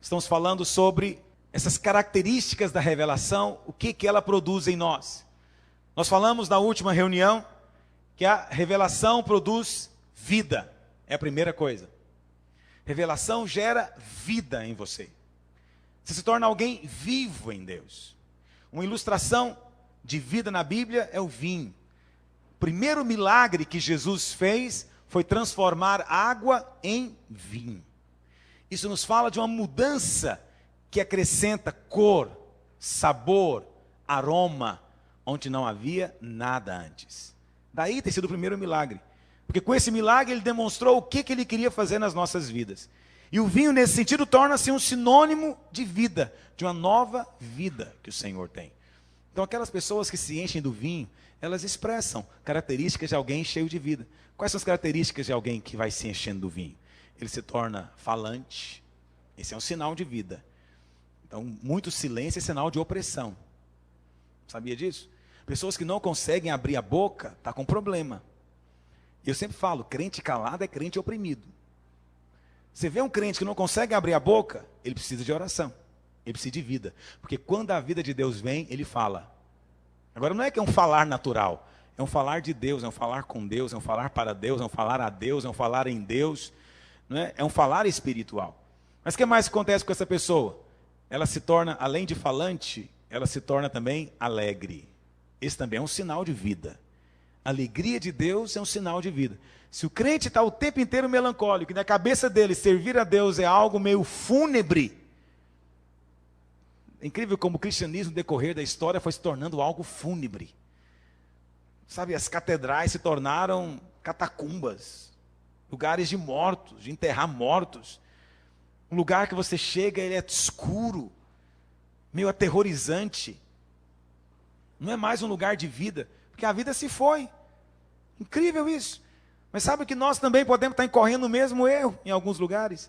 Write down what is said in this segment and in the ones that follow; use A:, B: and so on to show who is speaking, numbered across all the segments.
A: Estamos falando sobre essas características da revelação, o que ela produz em nós. Nós falamos na última reunião que a revelação produz vida, é a primeira coisa. Revelação gera vida em você. Você se torna alguém vivo em Deus. Uma ilustração de vida na Bíblia é o vinho. O primeiro milagre que Jesus fez foi transformar água em vinho. Isso nos fala de uma mudança que acrescenta cor, sabor, aroma, onde não havia nada antes. Daí tem sido o primeiro milagre. Porque com esse milagre ele demonstrou o que ele queria fazer nas nossas vidas. E o vinho, nesse sentido, torna-se um sinônimo de vida, de uma nova vida que o Senhor tem. Então, aquelas pessoas que se enchem do vinho, elas expressam características de alguém cheio de vida. Quais são as características de alguém que vai se enchendo do vinho? Ele se torna falante. Esse é um sinal de vida. Então, muito silêncio é sinal de opressão. Sabia disso? Pessoas que não conseguem abrir a boca, está com problema. Eu sempre falo, crente calado é crente oprimido. Você vê um crente que não consegue abrir a boca, ele precisa de oração. Ele precisa de vida. Porque quando a vida de Deus vem, ele fala. Agora não é que é um falar natural. É um falar de Deus, é um falar com Deus, é um falar para Deus, é um falar a Deus, é um falar em Deus. Não é? É um falar espiritual. Mas o que mais acontece com essa pessoa? Ela se torna, além de falante, ela se torna também alegre. Esse também é um sinal de vida. A alegria de Deus é um sinal de vida. Se o crente está o tempo inteiro melancólico, e na cabeça dele servir a Deus é algo meio fúnebre, é incrível como o cristianismo, no decorrer da história, foi se tornando algo fúnebre. Sabe, as catedrais se tornaram catacumbas, lugares de mortos, de enterrar mortos. Um lugar que você chega, ele é escuro, meio aterrorizante. Não é mais um lugar de vida, porque a vida se foi. Incrível isso. Mas sabe que nós também podemos estar incorrendo no mesmo erro em alguns lugares,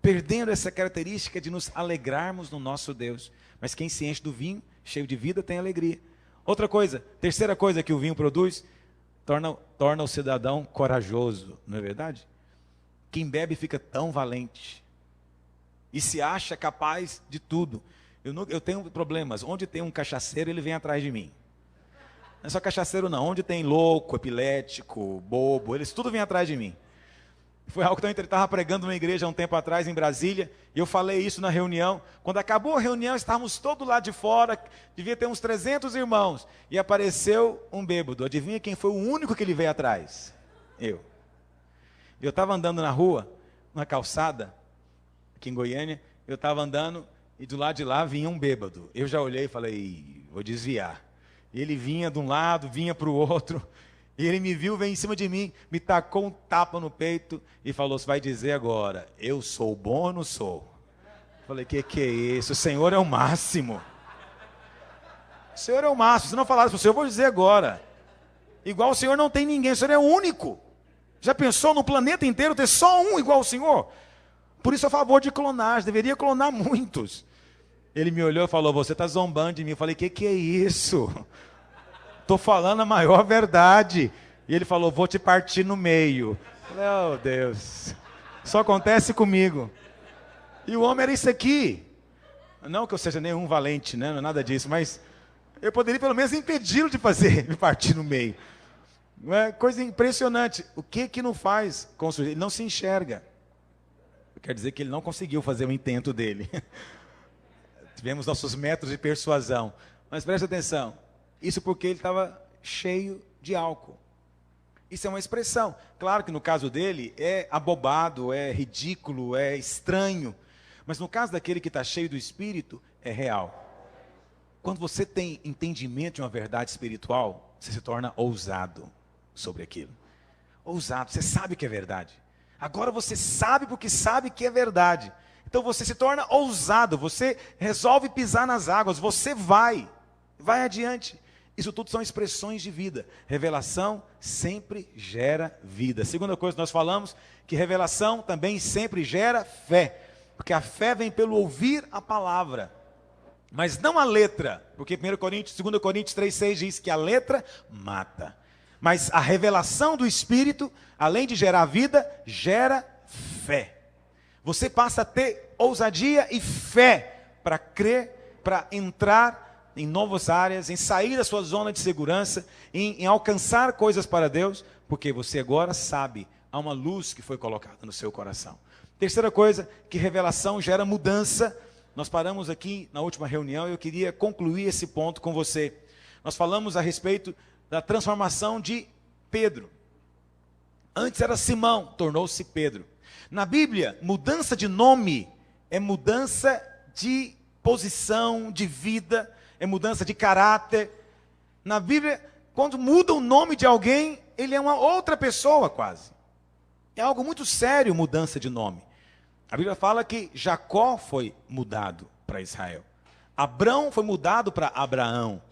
A: perdendo essa característica de nos alegrarmos no nosso Deus. Mas quem se enche do vinho, cheio de vida, tem alegria. Outra coisa, terceira coisa que o vinho produz, torna o cidadão corajoso, não é verdade? Quem bebe fica tão valente e se acha capaz de tudo. Eu tenho problemas, onde tem um cachaceiro, ele vem atrás de mim. Não é só cachaceiro não, onde tem louco, epilético, bobo, eles tudo vêm atrás de mim. Foi algo que eu estava pregando numa igreja há um tempo atrás, em Brasília, e eu falei isso na reunião. Quando acabou a reunião, estávamos todos lá de fora, devia ter uns 300 irmãos, e apareceu um bêbado. Adivinha quem foi o único que ele veio atrás? Eu. Eu estava andando na rua, na calçada, aqui em Goiânia, eu estava andando, e do lado de lá vinha um bêbado. Eu já olhei e falei, vou desviar. E ele vinha de um lado, vinha para o outro, e ele me viu, veio em cima de mim, me tacou um tapa no peito e falou, você vai dizer agora, eu sou bom ou não sou? Falei, que é isso? O Senhor é o máximo. O Senhor é o máximo. Se não falasse para o Senhor, eu vou dizer agora. Igual o Senhor não tem ninguém, o Senhor é o único. Já pensou no planeta inteiro ter só um igual ao Senhor? Por isso, a favor de clonagem, deveria clonar muitos. Ele me olhou e falou, você está zombando de mim. Eu falei, que é isso? Estou falando a maior verdade. E ele falou, vou te partir no meio. Eu falei, oh Deus, só acontece comigo. E o homem era isso aqui. Não que eu seja nenhum valente, né? Não é nada disso, mas eu poderia pelo menos impedi-lo de fazer, me partir no meio. É coisa impressionante. O que não faz com o sujeito? Ele não se enxerga. Quer dizer que ele não conseguiu fazer o intento dele. Tivemos nossos métodos de persuasão. Mas preste atenção. Isso porque ele estava cheio de álcool. Isso é uma expressão. Claro que no caso dele é abobado, é ridículo, é estranho. Mas no caso daquele que está cheio do Espírito, é real. Quando você tem entendimento de uma verdade espiritual, você se torna ousado sobre aquilo. Ousado, você sabe que é verdade. Agora você sabe porque sabe que é verdade. Então você se torna ousado, você resolve pisar nas águas, você vai adiante. Isso tudo são expressões de vida. Revelação sempre gera vida. Segunda coisa que nós falamos, que revelação também sempre gera fé. Porque a fé vem pelo ouvir a palavra. Mas não a letra. Porque 2 Coríntios 3,6 diz que a letra mata. Mas a revelação do Espírito, além de gerar vida, gera fé. Você passa a ter ousadia e fé para crer, para entrar em novas áreas, em sair da sua zona de segurança, em alcançar coisas para Deus, porque você agora sabe, há uma luz que foi colocada no seu coração. Terceira coisa, que revelação gera mudança. Nós paramos aqui na última reunião e eu queria concluir esse ponto com você. Nós falamos a respeito da transformação de Pedro. Antes era Simão, tornou-se Pedro. Na Bíblia, mudança de nome é mudança de posição, de vida, é mudança de caráter. Na Bíblia, quando muda o nome de alguém, ele é uma outra pessoa quase. É algo muito sério, mudança de nome. A Bíblia fala que Jacó foi mudado para Israel. Abrão foi mudado para Abraão.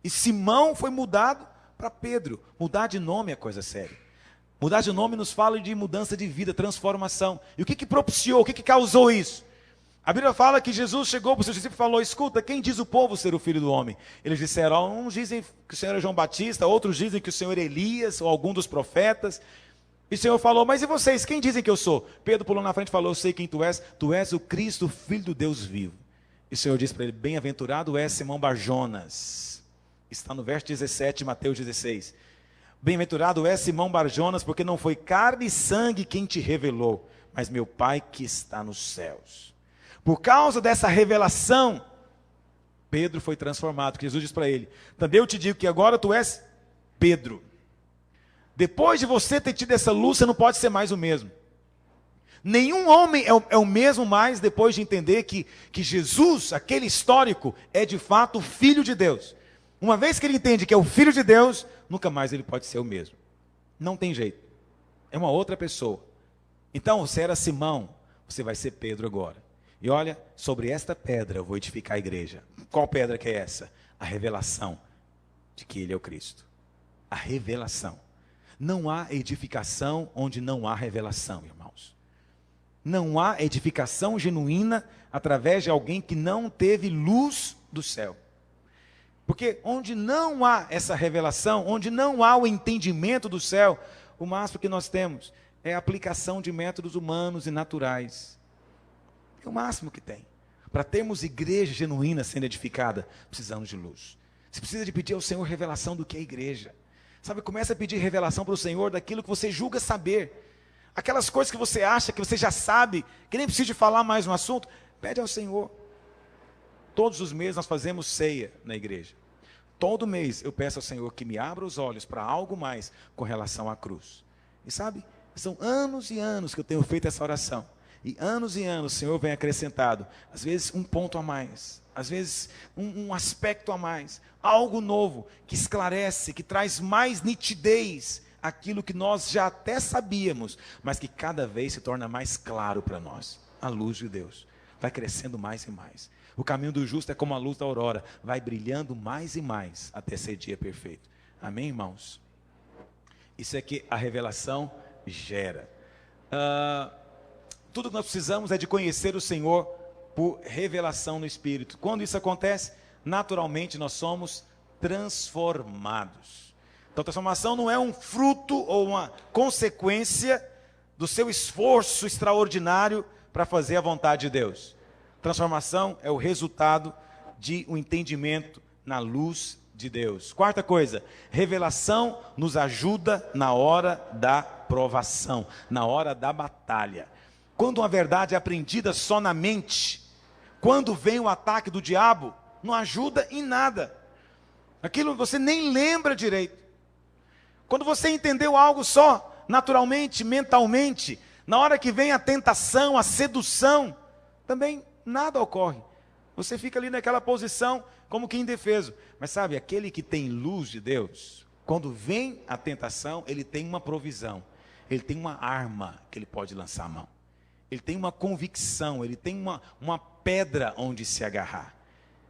A: E Simão foi mudado para Pedro. Mudar de nome é coisa séria. Mudar de nome nos fala de mudança de vida, transformação. E o que propiciou, o que causou isso? A Bíblia fala que Jesus chegou para os seus discípulos e falou: escuta, quem diz o povo ser o Filho do Homem? Eles disseram, uns dizem que o Senhor é João Batista, outros dizem que o Senhor é Elias, ou algum dos profetas. E o Senhor falou, mas e vocês, quem dizem que eu sou? Pedro pulou na frente e falou, eu sei quem tu és o Cristo, Filho do Deus vivo. E o Senhor disse para ele, bem-aventurado és Simão Barjonas. Está no verso 17 de Mateus 16. Bem-aventurado és Simão Barjonas, porque não foi carne e sangue quem te revelou, mas meu Pai que está nos céus. Por causa dessa revelação, Pedro foi transformado. Jesus disse para ele, também eu te digo que agora tu és Pedro. Depois de você ter tido essa luz, você não pode ser mais o mesmo. Nenhum homem é o mesmo mais depois de entender que Jesus, aquele histórico, é de fato o Filho de Deus. Uma vez que ele entende que é o Filho de Deus, nunca mais ele pode ser o mesmo. Não tem jeito. É uma outra pessoa. Então, você era Simão, você vai ser Pedro agora. E olha, sobre esta pedra eu vou edificar a igreja. Qual pedra que é essa? A revelação de que ele é o Cristo. A revelação. Não há edificação onde não há revelação, irmãos. Não há edificação genuína através de alguém que não teve luz do céu. Porque onde não há essa revelação, onde não há o entendimento do céu, o máximo que nós temos é a aplicação de métodos humanos e naturais. É o máximo que tem. Para termos igreja genuína sendo edificada, precisamos de luz. Você precisa de pedir ao Senhor revelação do que é igreja. Sabe, começa a pedir revelação para o Senhor daquilo que você julga saber. Aquelas coisas que você acha, que você já sabe, que nem precisa de falar mais no assunto, pede ao Senhor. Todos os meses nós fazemos ceia na igreja. Todo mês eu peço ao Senhor que me abra os olhos para algo mais com relação à cruz. E sabe, são anos e anos que eu tenho feito essa oração. E anos o Senhor vem acrescentado. Às vezes um ponto a mais. Às vezes um aspecto a mais. Algo novo que esclarece, que traz mais nitidez aquilo que nós já até sabíamos, mas que cada vez se torna mais claro para nós. A luz de Deus vai crescendo mais e mais. O caminho do justo é como a luz da aurora, vai brilhando mais e mais até ser dia perfeito. Amém, irmãos? Isso é que a revelação gera. Tudo que nós precisamos é de conhecer o Senhor por revelação no Espírito. Quando isso acontece, naturalmente nós somos transformados. Então, transformação não é um fruto ou uma consequência do seu esforço extraordinário para fazer a vontade de Deus. Transformação é o resultado de um entendimento na luz de Deus. Quarta coisa, revelação nos ajuda na hora da provação, na hora da batalha. Quando uma verdade é aprendida só na mente, quando vem o ataque do diabo, não ajuda em nada. Aquilo você nem lembra direito. Quando você entendeu algo só, naturalmente, mentalmente, na hora que vem a tentação, a sedução, também nada ocorre. Você fica ali naquela posição como que indefeso. Mas sabe, aquele que tem luz de Deus, quando vem a tentação, ele tem uma provisão. Ele tem uma arma que ele pode lançar a mão. Ele tem uma convicção, ele tem uma pedra onde se agarrar.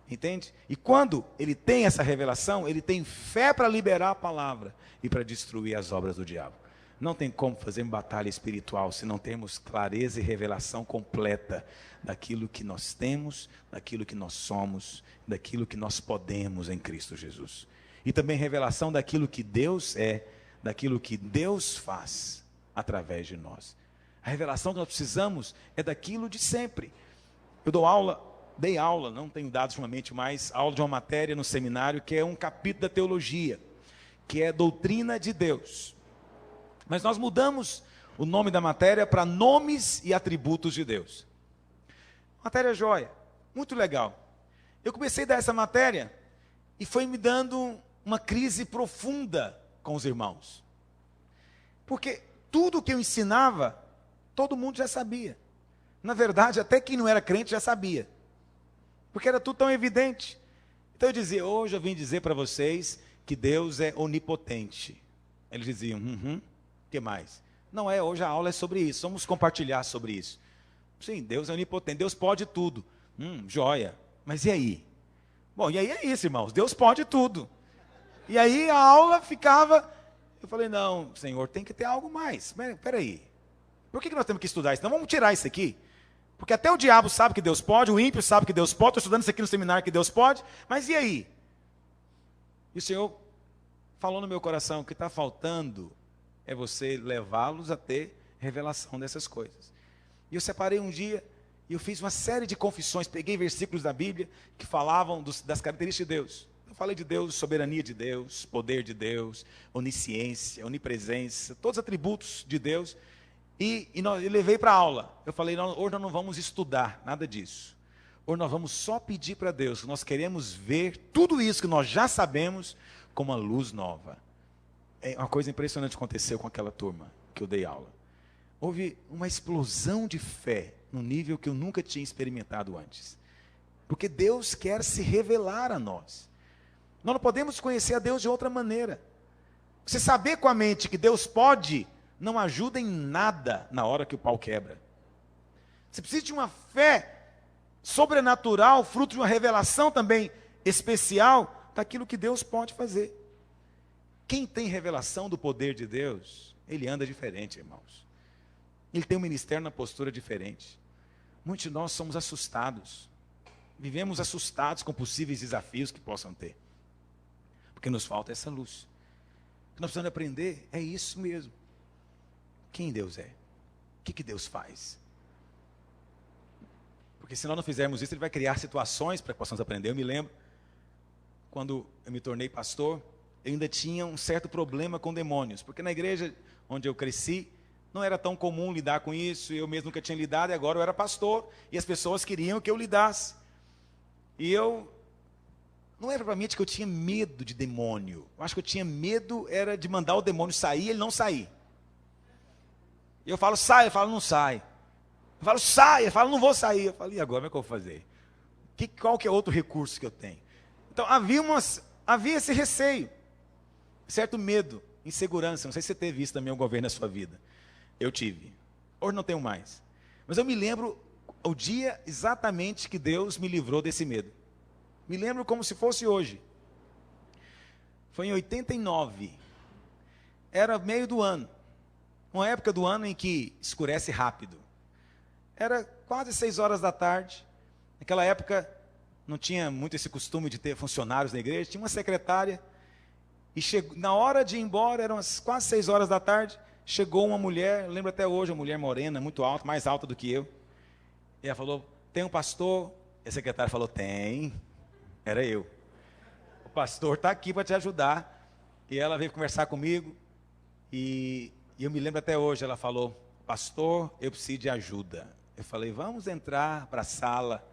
A: Entende? E quando ele tem essa revelação, ele tem fé para liberar a palavra e para destruir as obras do diabo. Não tem como fazer batalha espiritual se não temos clareza e revelação completa daquilo que nós temos, daquilo que nós somos, daquilo que nós podemos em Cristo Jesus. E também revelação daquilo que Deus é, daquilo que Deus faz através de nós. A revelação que nós precisamos é daquilo de sempre. Eu dei aula, não tenho dado ultimamente mais, aula de uma matéria no seminário que é um capítulo da teologia, que é doutrina de Deus. Mas nós mudamos o nome da matéria para nomes e atributos de Deus. Matéria joia, muito legal. Eu comecei a dar essa matéria e foi me dando uma crise profunda com os irmãos. Porque tudo que eu ensinava, todo mundo já sabia. Na verdade, até quem não era crente já sabia. Porque era tudo tão evidente. Então eu dizia, hoje eu vim dizer para vocês que Deus é onipotente. Eles diziam, que mais? Não é, hoje a aula é sobre isso, vamos compartilhar sobre isso. Sim, Deus é onipotente, Deus pode tudo. Joia, mas e aí? Bom, e aí é isso, irmãos, Deus pode tudo. E aí a aula ficava, eu falei, não, Senhor, tem que ter algo mais. Peraí, por que nós temos que estudar isso? Não, vamos tirar isso aqui. Porque até o diabo sabe que Deus pode, o ímpio sabe que Deus pode, estou estudando isso aqui no seminário que Deus pode, mas e aí? E o Senhor falou no meu coração, o que está faltando é você levá-los a ter revelação dessas coisas. E eu separei um dia, e eu fiz uma série de confissões, peguei versículos da Bíblia, que falavam das características de Deus. Eu falei de Deus, soberania de Deus, poder de Deus, onisciência, onipresença, todos os atributos de Deus, e eu levei para a aula. Eu falei, hoje nós não vamos estudar nada disso. Hoje nós vamos só pedir para Deus, nós queremos ver tudo isso que nós já sabemos como uma luz nova. É uma coisa impressionante aconteceu com aquela turma que eu dei aula. Houve uma explosão de fé num nível que eu nunca tinha experimentado antes. Porque Deus quer se revelar a nós. Nós não podemos conhecer a Deus de outra maneira. Você saber com a mente que Deus pode, não ajuda em nada na hora que o pau quebra. Você precisa de uma fé sobrenatural, fruto de uma revelação também especial, daquilo que Deus pode fazer. Quem tem revelação do poder de Deus, ele anda diferente, irmãos. Ele tem um ministério na postura diferente. Muitos de nós somos assustados. Vivemos assustados com possíveis desafios que possam ter. Porque nos falta essa luz. O que nós precisamos aprender é isso mesmo. Quem Deus é? O que Deus faz? Porque se nós não fizermos isso, Ele vai criar situações para que possamos aprender. Eu me lembro, quando eu me tornei pastor, eu ainda tinha um certo problema com demônios. Porque na igreja onde eu cresci, não era tão comum lidar com isso. Eu mesmo nunca tinha lidado, e agora eu era pastor. E as pessoas queriam que eu lidasse. E eu... Não era propriamente que eu tinha medo de demônio. Eu acho que eu tinha medo era de mandar o demônio sair e ele não sair. E eu falo, sai, ele fala, não sai. Eu falo, sai, ele fala, não vou sair. Eu falo, e agora, como é que eu vou fazer? Qual que é outro recurso que eu tenho? Então, havia esse receio, certo medo, insegurança. Não sei se você teve isso também, o governo na sua vida. Eu tive. Hoje não tenho mais. Mas eu me lembro o dia exatamente que Deus me livrou desse medo. Me lembro como se fosse hoje. Foi em 89. Era meio do ano. Uma época do ano em que escurece rápido. Era quase 6 horas da tarde. Naquela época não tinha muito esse costume de ter funcionários na igreja. Tinha uma secretária. E na hora de ir embora, eram quase 6 horas da tarde, chegou uma mulher, lembro até hoje, uma mulher morena, muito alta, mais alta do que eu. E ela falou, tem um pastor? E a secretária falou, tem. Era eu. O pastor está aqui para te ajudar. E ela veio conversar comigo. E eu me lembro até hoje, ela falou, pastor, eu preciso de ajuda. Eu falei, vamos entrar para a sala.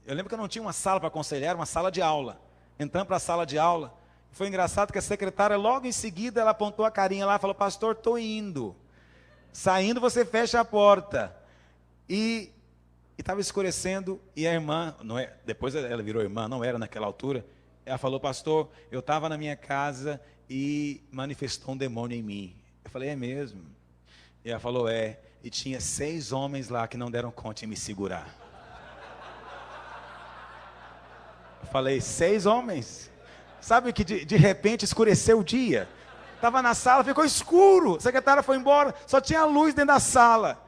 A: Eu lembro que eu não tinha uma sala para aconselhar, era uma sala de aula. Entramos para a sala de aula. Foi engraçado que a secretária, logo em seguida, ela apontou a carinha lá e falou, pastor, estou indo. Saindo, você fecha a porta. E estava escurecendo, e a irmã, depois ela virou irmã, não era naquela altura, ela falou, pastor, eu estava na minha casa e manifestou um demônio em mim. Eu falei, é mesmo? E ela falou, é, e tinha 6 homens lá que não deram conta de me segurar. Eu falei, 6 homens? Sabe que de repente escureceu o dia? Estava na sala, ficou escuro, a secretária foi embora, só tinha luz dentro da sala.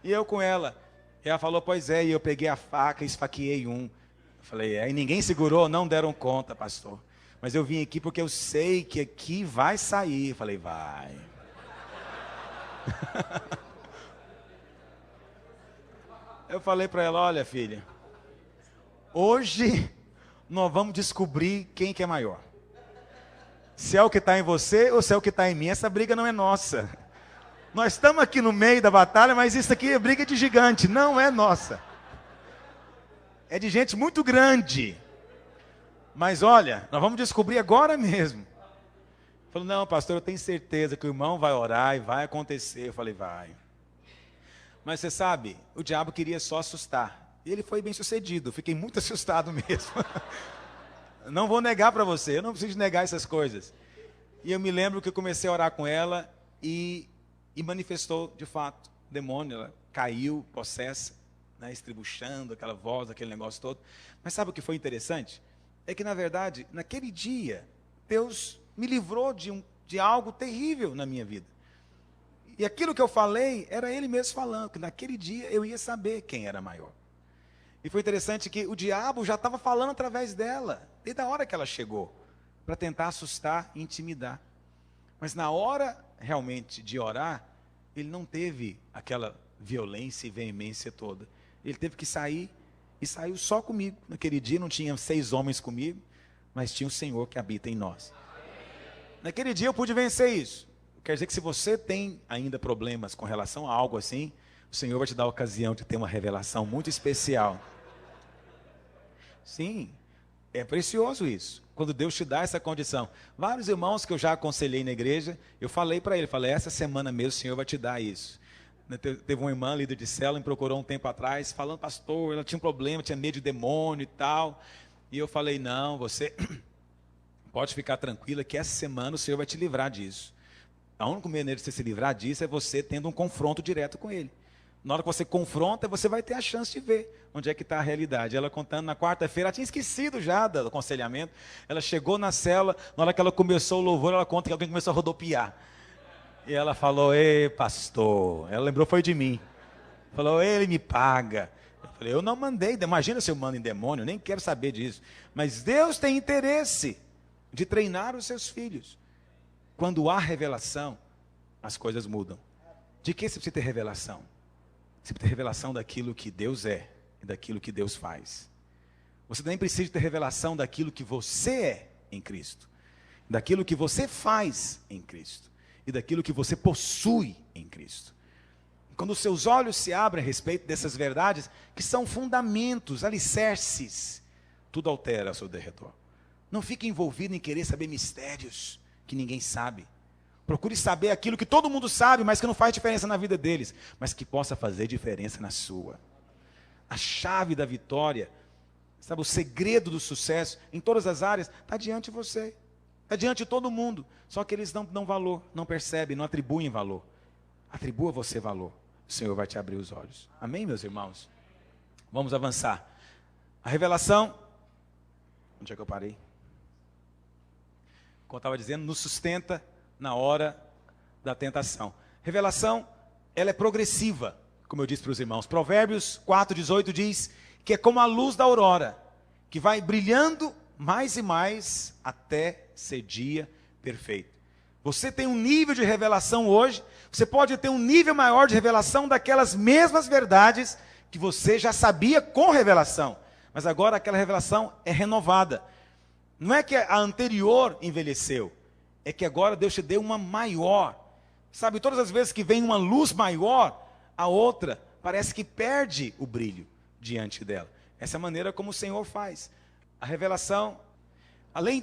A: E eu com ela. E ela falou, pois é, e eu peguei a faca e esfaqueei um. Eu falei, e ninguém segurou, não deram conta, pastor. Mas eu vim aqui porque eu sei que aqui vai sair. Eu falei, vai. Eu falei para ela, olha filha, hoje nós vamos descobrir quem que é maior. Se é o que está em você ou se é o que está em mim. Essa briga não é nossa. Nós estamos aqui no meio da batalha, mas isso aqui é briga de gigante, não é nossa. É de gente muito grande. Mas olha, nós vamos descobrir agora mesmo. Falou, não, pastor, eu tenho certeza que o irmão vai orar e vai acontecer. Eu falei, vai. Mas você sabe, o diabo queria só assustar. E ele foi bem sucedido, fiquei muito assustado mesmo. Não vou negar para você, eu não preciso negar essas coisas. E eu me lembro que eu comecei a orar com ela e manifestou, de fato, o demônio. Ela caiu, possessa, né, estribuchando, aquela voz, aquele negócio todo. Mas sabe o que foi interessante? É que, na verdade, naquele dia, Deus me livrou de algo terrível na minha vida. E aquilo que eu falei, era Ele mesmo falando, que naquele dia eu ia saber quem era maior. E foi interessante que o diabo já estava falando através dela, desde a hora que ela chegou, para tentar assustar e intimidar. Mas na hora, realmente, de orar, ele não teve aquela violência e veemência toda. Ele teve que sair, e saiu só comigo. Naquele dia não tinha 6 homens comigo, mas tinha o Senhor que habita em nós. Naquele dia eu pude vencer isso. Quer dizer que se você tem ainda problemas com relação a algo assim, o Senhor vai te dar a ocasião de ter uma revelação muito especial. Sim, é precioso isso, quando Deus te dá essa condição. Vários irmãos que eu já aconselhei na igreja, eu falei para ele, essa semana mesmo o Senhor vai te dar isso. Teve uma irmã, líder de célula, me procurou um tempo atrás, falando, pastor, ela tinha um problema, tinha medo de demônio e tal. E eu falei, não, você pode ficar tranquila que essa semana o Senhor vai te livrar disso. A única maneira de você se livrar disso é você tendo um confronto direto com Ele. Na hora que você confronta, você vai ter a chance de ver onde é que está a realidade. Ela contando na quarta-feira, ela tinha esquecido já do aconselhamento. Ela chegou na célula, na hora que ela começou o louvor, ela conta que alguém começou a rodopiar. E ela falou, ei pastor, ela lembrou foi de mim. Falou, ele me paga. Eu falei, eu não mandei, imagina se eu mando em demônio, eu nem quero saber disso. Mas Deus tem interesse de treinar os seus filhos. Quando há revelação, as coisas mudam. De que você precisa ter revelação? Você precisa ter revelação daquilo que Deus é e daquilo que Deus faz. Você nem precisa ter revelação daquilo que você é em Cristo, daquilo que você faz em Cristo e daquilo que você possui em Cristo. Quando os seus olhos se abrem a respeito dessas verdades, que são fundamentos, alicerces, tudo altera ao seu derredor. Não fique envolvido em querer saber mistérios que ninguém sabe. Procure saber aquilo que todo mundo sabe, mas que não faz diferença na vida deles, mas que possa fazer diferença na sua. A chave da vitória, sabe, o segredo do sucesso em todas as áreas está diante de você, está diante de todo mundo. Só que eles não dão valor, não percebem, não atribuem valor. Atribua você valor, o Senhor vai te abrir os olhos. Amém, meus irmãos? Vamos avançar. A revelação, onde é que eu parei? Como eu estava dizendo, nos sustenta na hora da tentação. Revelação, ela é progressiva, como eu disse para os irmãos. Provérbios 4:18 diz que é como a luz da aurora, que vai brilhando mais e mais até ser dia perfeito. Você tem um nível de revelação hoje, você pode ter um nível maior de revelação daquelas mesmas verdades que você já sabia com revelação, mas agora aquela revelação é renovada. Não é que a anterior envelheceu, é que agora Deus te deu uma maior. Sabe, todas as vezes que vem uma luz maior, a outra parece que perde o brilho diante dela. Essa é a maneira como o Senhor faz. A revelação, além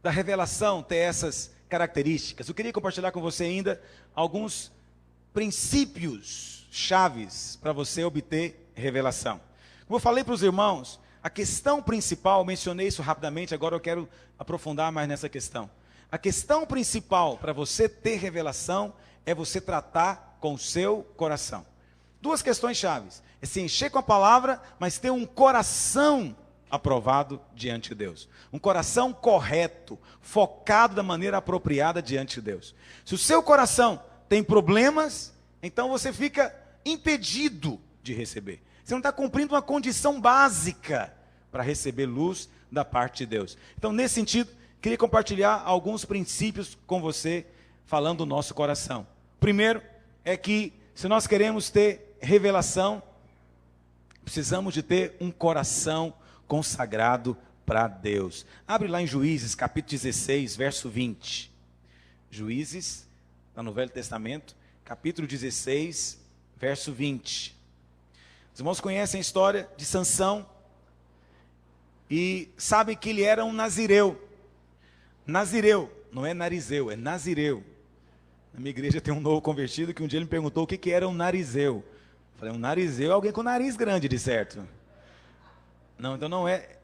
A: da revelação ter essas características, eu queria compartilhar com você ainda alguns princípios chaves para você obter revelação. Como eu falei para os irmãos, a questão principal, mencionei isso rapidamente, agora eu quero aprofundar mais nessa questão. A questão principal para você ter revelação é você tratar com o seu coração. 2 questões chaves. É se encher com a palavra, mas ter um coração aprovado diante de Deus. Um coração correto, focado da maneira apropriada diante de Deus. Se o seu coração tem problemas, então você fica impedido de receber. Você não está cumprindo uma condição básica para receber luz da parte de Deus. Então, nesse sentido, queria compartilhar alguns princípios com você, falando do nosso coração. Primeiro, é que se nós queremos ter revelação, Precisamos de ter um coração consagrado para Deus. Abre lá em Juízes, capítulo 16, verso 20. Juízes, está no Velho Testamento, capítulo 16, verso 20. Os irmãos conhecem a história de Sansão e sabem que ele era um nazireu. Nazireu, não é narizeu, é nazireu. Na minha igreja tem um novo convertido que um dia ele me perguntou o que era um narizeu. Eu falei, um narizeu é alguém com nariz grande, de certo. Não, então não é,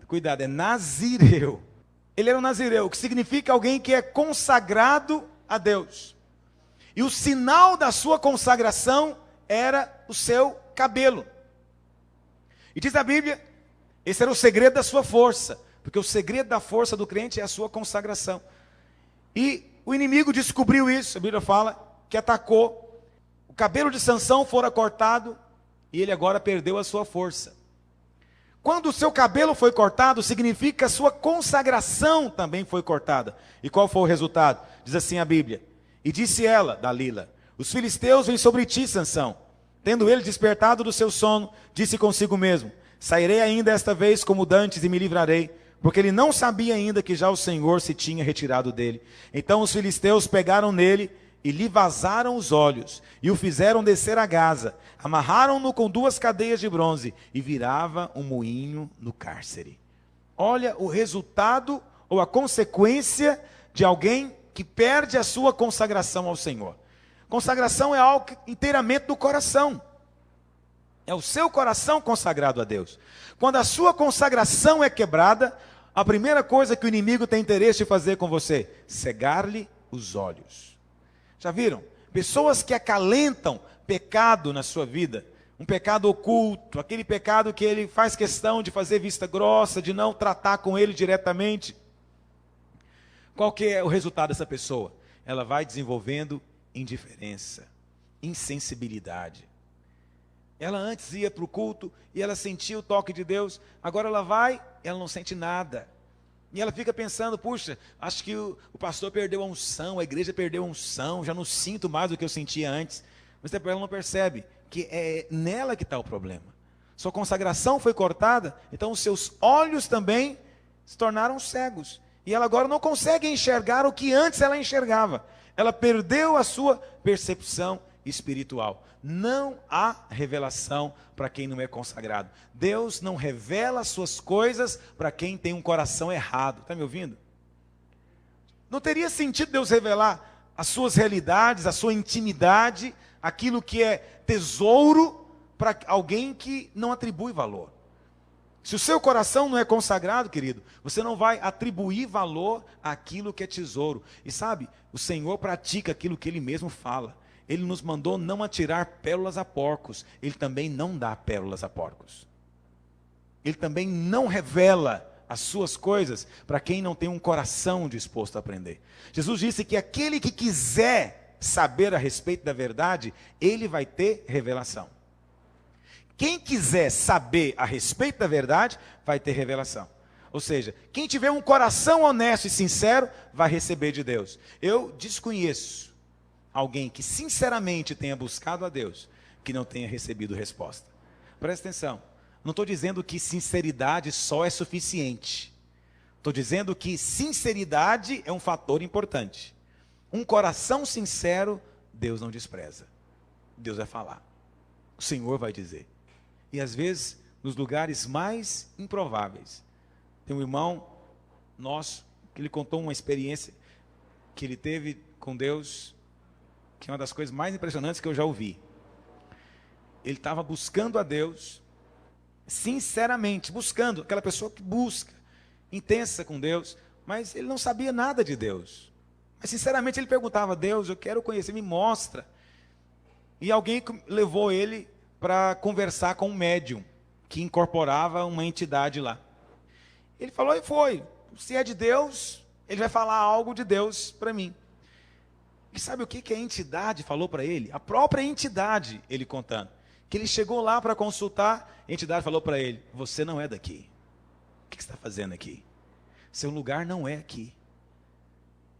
A: cuidado, é nazireu. Ele era um nazireu, que significa alguém que é consagrado a Deus. E o sinal da sua consagração era o seu cabelo. E diz a Bíblia, esse era o segredo da sua força, porque o segredo da força do crente é a sua consagração. E o inimigo descobriu isso, a Bíblia fala, que atacou. O cabelo de Sansão fora cortado e ele agora perdeu a sua força. Quando o seu cabelo foi cortado, significa que a sua consagração também foi cortada. E qual foi o resultado? Diz assim a Bíblia, e disse ela, Dalila, os filisteus vêm sobre ti, Sansão. Tendo ele despertado do seu sono, disse consigo mesmo, sairei ainda esta vez como dantes e me livrarei, porque ele não sabia ainda que já o Senhor se tinha retirado dele. Então os filisteus pegaram nele e lhe vazaram os olhos, e o fizeram descer a Gaza, amarraram-no com 2 cadeias de bronze, e virava um moinho no cárcere. Olha o resultado ou a consequência de alguém que perde a sua consagração ao Senhor. Consagração é algo inteiramente do coração. É o seu coração consagrado a Deus. Quando a sua consagração é quebrada, a primeira coisa que o inimigo tem interesse em fazer com você, cegar-lhe os olhos. Já viram? Pessoas que acalentam pecado na sua vida, um pecado oculto, aquele pecado que ele faz questão de fazer vista grossa, de não tratar com ele diretamente. Qual que é o resultado dessa pessoa? Ela vai desenvolvendo indiferença, insensibilidade. Ela antes ia para o culto e ela sentia o toque de Deus, agora ela vai, ela não sente nada. E ela fica pensando, puxa, acho que o pastor perdeu a unção, a igreja perdeu a unção, já não sinto mais do que eu sentia antes. Mas depois ela não percebe que é nela que está o problema. Sua consagração foi cortada, então os seus olhos também se tornaram cegos. E ela agora não consegue enxergar o que antes ela enxergava. Ela perdeu a sua percepção espiritual. Não há revelação para quem não é consagrado. Deus não revela as suas coisas para quem tem um coração errado. Está me ouvindo? Não teria sentido Deus revelar as suas realidades, a sua intimidade, aquilo que é tesouro para alguém que não atribui valor. Se o seu coração não é consagrado, querido, você não vai atribuir valor àquilo que é tesouro. E sabe, o Senhor pratica aquilo que Ele mesmo fala. Ele nos mandou não atirar pérolas a porcos. Ele também não dá pérolas a porcos. Ele também não revela as suas coisas para quem não tem um coração disposto a aprender. Jesus disse que aquele que quiser saber a respeito da verdade, ele vai ter revelação. Quem quiser saber a respeito da verdade, vai ter revelação. Ou seja, quem tiver um coração honesto e sincero, vai receber de Deus. Eu desconheço alguém que sinceramente tenha buscado a Deus, que não tenha recebido resposta. Presta atenção, não estou dizendo que sinceridade só é suficiente. Estou dizendo que sinceridade é um fator importante. Um coração sincero, Deus não despreza. Deus vai falar. O Senhor vai dizer. E às vezes, nos lugares mais improváveis. Tem um irmão nosso, que ele contou uma experiência que ele teve com Deus, que é uma das coisas mais impressionantes que eu já ouvi. Ele estava buscando a Deus, sinceramente, buscando, aquela pessoa que busca, intensa com Deus, mas ele não sabia nada de Deus. Mas sinceramente ele perguntava, Deus, eu quero conhecer, me mostra. E alguém levou ele para conversar com um médium, que incorporava uma entidade lá. Ele falou e foi, se é de Deus, ele vai falar algo de Deus para mim. E sabe o que a entidade falou para ele? A própria entidade, ele contando. Que ele chegou lá para consultar, a entidade falou para ele, você não é daqui. O que você está fazendo aqui? Seu lugar não é aqui.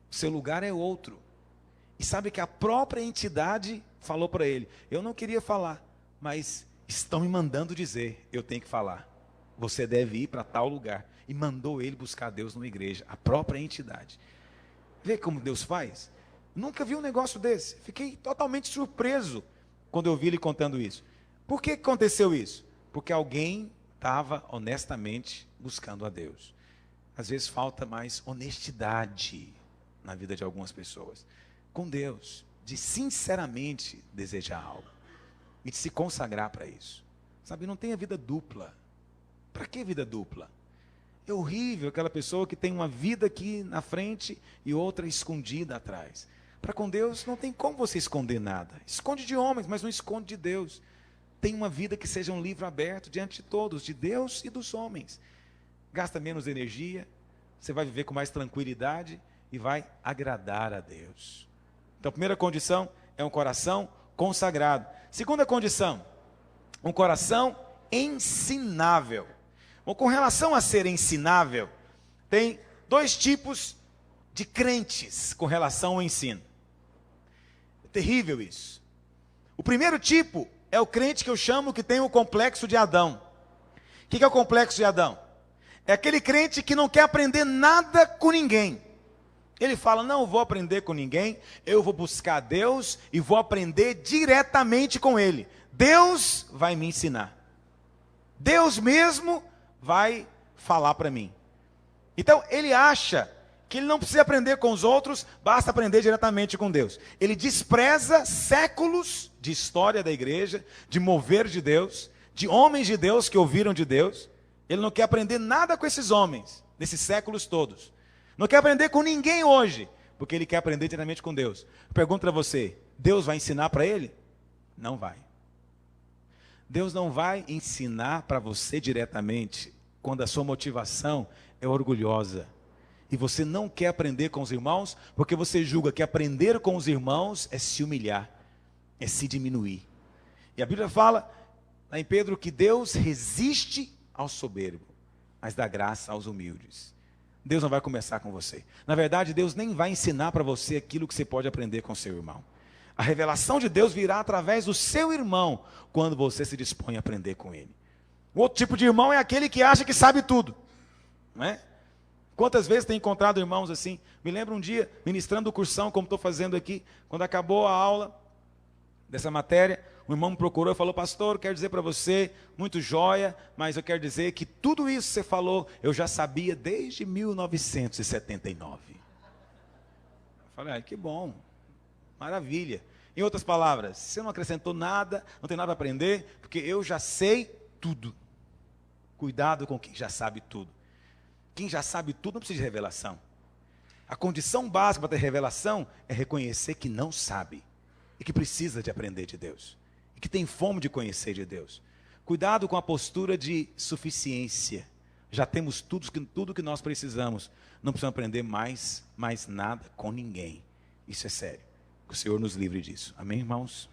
A: Seu lugar é outro. E sabe que a própria entidade falou para ele, eu não queria falar, mas estão me mandando dizer, eu tenho que falar. Você deve ir para tal lugar. E mandou ele buscar Deus numa igreja, a própria entidade. Vê como Deus faz? Nunca vi um negócio desse. Fiquei totalmente surpreso quando eu vi ele contando isso. Por que aconteceu isso? Porque alguém estava honestamente buscando a Deus. Às vezes falta mais honestidade na vida de algumas pessoas. Com Deus, de sinceramente desejar algo. E de se consagrar para isso. Sabe, não tenha vida dupla. Para que vida dupla? É horrível aquela pessoa que tem uma vida aqui na frente e outra escondida atrás. Para com Deus não tem como você esconder nada. Esconde de homens, mas não esconde de Deus. Tem uma vida que seja um livro aberto diante de todos, de Deus e dos homens. Gasta menos energia, você vai viver com mais tranquilidade e vai agradar a Deus. Então, a primeira condição é um coração consagrado. Segunda condição, um coração ensinável. Bom, com relação a ser ensinável, tem dois tipos de crentes com relação ao ensino. É terrível isso. O primeiro tipo é o crente que eu chamo que tem o complexo de Adão. O que é o complexo de Adão? É aquele crente que não quer aprender nada com ninguém. Ele fala, não vou aprender com ninguém, eu vou buscar Deus e vou aprender diretamente com Ele. Deus vai me ensinar. Deus mesmo vai falar para mim. Então, ele acha que ele não precisa aprender com os outros, basta aprender diretamente com Deus. Ele despreza séculos de história da igreja, de mover de Deus, de homens de Deus que ouviram de Deus. Ele não quer aprender nada com esses homens, nesses séculos todos. Não quer aprender com ninguém hoje, porque ele quer aprender diretamente com Deus. Pergunto para você, Deus vai ensinar para ele? Não vai. Deus não vai ensinar para você diretamente quando a sua motivação é orgulhosa. E você não quer aprender com os irmãos porque você julga que aprender com os irmãos é se humilhar, é se diminuir. E a Bíblia fala, lá em Pedro, que Deus resiste ao soberbo, mas dá graça aos humildes. Deus não vai começar com você. Na verdade, Deus nem vai ensinar para você aquilo que você pode aprender com seu irmão. A revelação de Deus virá através do seu irmão, quando você se dispõe a aprender com ele. O outro tipo de irmão é aquele que acha que sabe tudo. Não é? Quantas vezes tem encontrado irmãos assim? Me lembro um dia, ministrando o cursão, como estou fazendo aqui, quando acabou a aula dessa matéria, um irmão me procurou e falou, pastor, eu quero dizer para você, muito joia, mas eu quero dizer que tudo isso que você falou, eu já sabia desde 1979. Eu falei, que bom, maravilha. Em outras palavras, você não acrescentou nada, não tem nada a aprender, porque eu já sei tudo. Cuidado com quem já sabe tudo. Quem já sabe tudo não precisa de revelação. A condição básica para ter revelação é reconhecer que não sabe e que precisa de aprender de Deus e que tem fome de conhecer de Deus. Cuidado com a postura de suficiência. Já temos tudo que nós precisamos. Não precisamos aprender mais nada com ninguém. Isso é sério. Que o Senhor nos livre disso. Amém, irmãos?